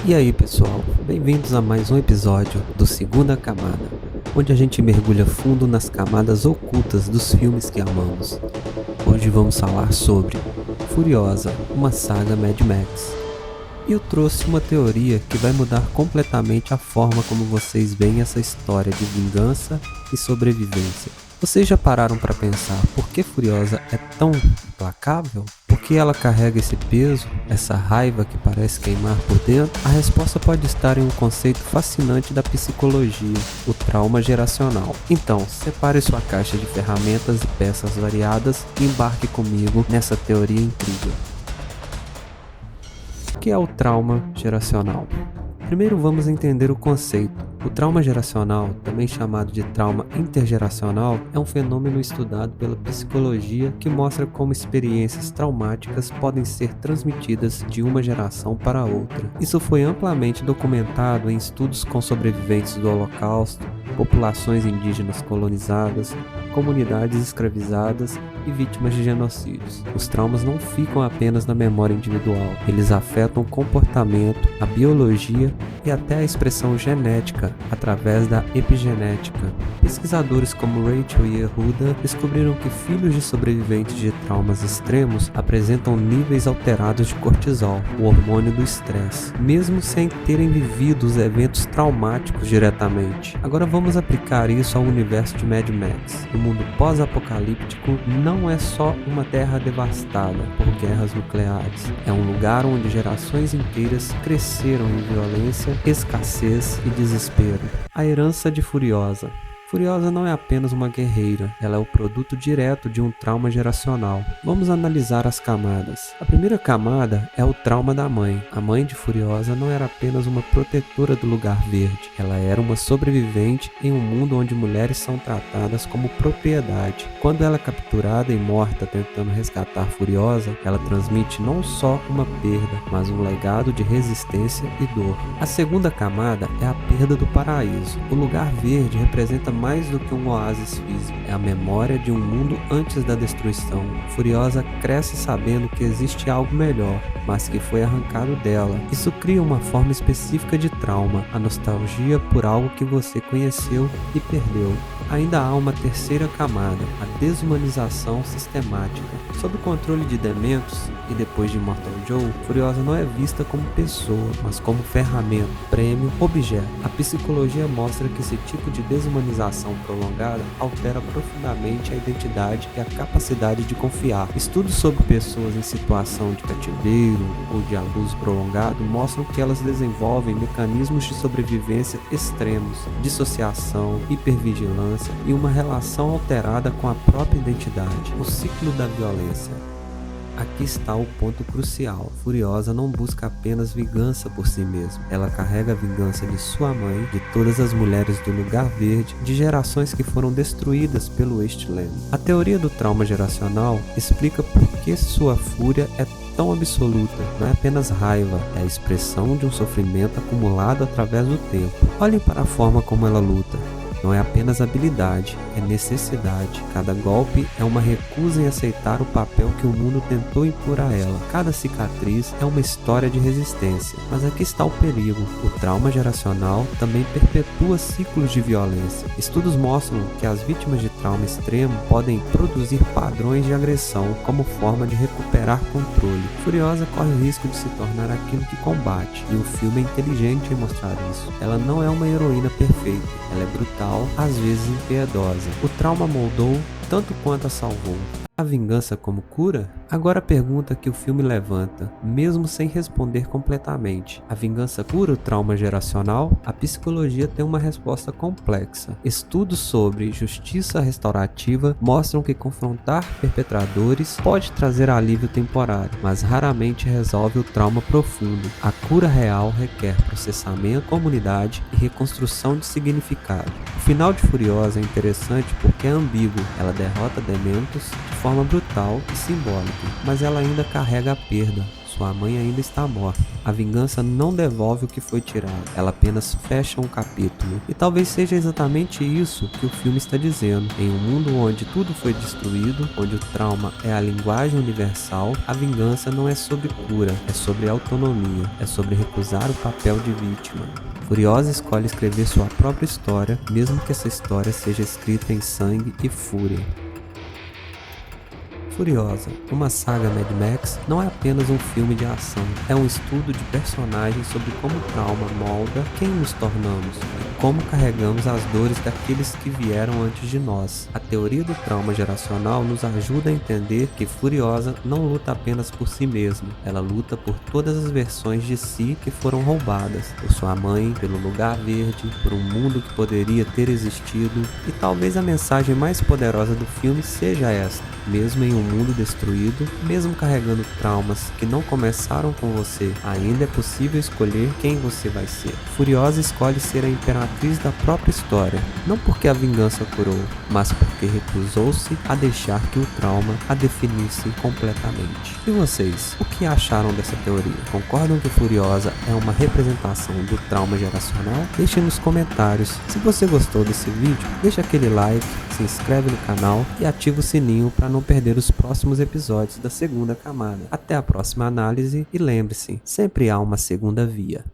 E aí pessoal, bem-vindos a mais um episódio do Segunda Camada, onde a gente mergulha fundo nas camadas ocultas dos filmes que amamos. Hoje vamos falar sobre Furiosa, uma saga Mad Max. E eu trouxe uma teoria que vai mudar completamente a forma como vocês veem essa história de vingança e sobrevivência. Vocês já pararam para pensar por que Furiosa é tão implacável? Por que ela carrega esse peso, essa raiva que parece queimar por dentro? A resposta pode estar em um conceito fascinante da psicologia, o trauma geracional. Então, separe sua caixa de ferramentas e peças variadas e embarque comigo nessa teoria incrível. O que é o trauma geracional? Primeiro vamos entender o conceito. O trauma geracional, também chamado de trauma intergeracional, é um fenômeno estudado pela psicologia que mostra como experiências traumáticas podem ser transmitidas de uma geração para outra. Isso foi amplamente documentado em estudos com sobreviventes do Holocausto, populações indígenas colonizadas, comunidades escravizadas e vítimas de genocídios. Os traumas não ficam apenas na memória individual, eles afetam o comportamento, a biologia e até a expressão genética através da epigenética. Pesquisadores como Rachel e Yehuda descobriram que filhos de sobreviventes de traumas extremos apresentam níveis alterados de cortisol, o hormônio do estresse, mesmo sem terem vivido os eventos traumáticos diretamente. Agora vamos aplicar isso ao universo de Mad Max. O mundo pós-apocalíptico não é só uma terra devastada por guerras nucleares. É um lugar onde gerações inteiras cresceram em violência, escassez e desespero. A herança de Furiosa. Furiosa não é apenas uma guerreira, ela é o produto direto de um trauma geracional. Vamos analisar as camadas. A primeira camada é o trauma da mãe. A mãe de Furiosa não era apenas uma protetora do lugar verde, ela era uma sobrevivente em um mundo onde mulheres são tratadas como propriedade. Quando ela é capturada e morta tentando resgatar Furiosa, ela transmite não só uma perda, mas um legado de resistência e dor. A segunda camada é a perda do paraíso. O lugar verde representa mais do que um oásis físico, é a memória de um mundo antes da destruição. Furiosa cresce sabendo que existe algo melhor, mas que foi arrancado dela. Isso cria uma forma específica de trauma, a nostalgia por algo que você conheceu e perdeu. Ainda há uma terceira camada, a desumanização sistemática. Sob o controle de dementos, e depois de Immortal Joe, Furiosa não é vista como pessoa, mas como ferramenta, prêmio, objeto. A psicologia mostra que esse tipo de desumanização prolongada altera profundamente a identidade e a capacidade de confiar. Estudos sobre pessoas em situação de cativeiro ou de abuso prolongado mostram que elas desenvolvem mecanismos de sobrevivência extremos, dissociação, hipervigilância e uma relação alterada com a própria identidade. O ciclo da violência. Aqui está o ponto crucial. Furiosa não busca apenas vingança por si mesma. Ela carrega a vingança de sua mãe, de todas as mulheres do lugar verde, de gerações que foram destruídas pelo Wasteland. A teoria do trauma geracional explica por que sua fúria é tão absoluta. Não é apenas raiva, é a expressão de um sofrimento acumulado através do tempo. Olhem para a forma como ela luta. Não é apenas habilidade, é necessidade. Cada golpe é uma recusa em aceitar o papel que o mundo tentou impor a ela. Cada cicatriz é uma história de resistência. Mas aqui está o perigo. O trauma geracional também perpetua ciclos de violência. Estudos mostram que as vítimas de trauma extremo podem produzir padrões de agressão como forma de recuperar controle. Furiosa corre o risco de se tornar aquilo que combate, e o filme é inteligente em mostrar isso. Ela não é uma heroína perfeita, ela é brutal, às vezes impiedosa. O trauma moldou tanto quanto a salvou. A vingança como cura? Agora a pergunta que o filme levanta, mesmo sem responder completamente. A vingança cura o trauma geracional? A psicologia tem uma resposta complexa. Estudos sobre justiça restaurativa mostram que confrontar perpetradores pode trazer alívio temporário, mas raramente resolve o trauma profundo. A cura real requer processamento, comunidade e reconstrução de significado. O final de Furiosa é interessante porque é ambíguo. Ela derrota Dementos de forma brutal e simbólica, mas ela ainda carrega a perda, sua mãe ainda está morta. A vingança não devolve o que foi tirado, ela apenas fecha um capítulo. E talvez seja exatamente isso que o filme está dizendo. Em um mundo onde tudo foi destruído, onde o trauma é a linguagem universal, a vingança não é sobre cura, é sobre autonomia, é sobre recusar o papel de vítima. Furiosa escolhe escrever sua própria história, mesmo que essa história seja escrita em sangue e fúria. Furiosa, uma saga Mad Max, não é apenas um filme de ação, é um estudo de personagens sobre como o trauma molda quem nos tornamos e como carregamos as dores daqueles que vieram antes de nós. A teoria do trauma geracional nos ajuda a entender que Furiosa não luta apenas por si mesma, ela luta por todas as versões de si que foram roubadas, por sua mãe, pelo lugar verde, por um mundo que poderia ter existido, e talvez a mensagem mais poderosa do filme seja esta: mesmo em um mundo destruído, mesmo carregando traumas que não começaram com você, ainda é possível escolher quem você vai ser. Furiosa escolhe ser a imperatriz da própria história, não porque a vingança curou, mas porque recusou-se a deixar que o trauma a definisse completamente. E vocês, o que acharam dessa teoria? Concordam que Furiosa é uma representação do trauma geracional? Deixe nos comentários. Se você gostou desse vídeo, deixa aquele like, se inscreve no canal e ativa o sininho para não perder os próximos episódios da segunda camada. Até a próxima análise e lembre-se, sempre há uma segunda via.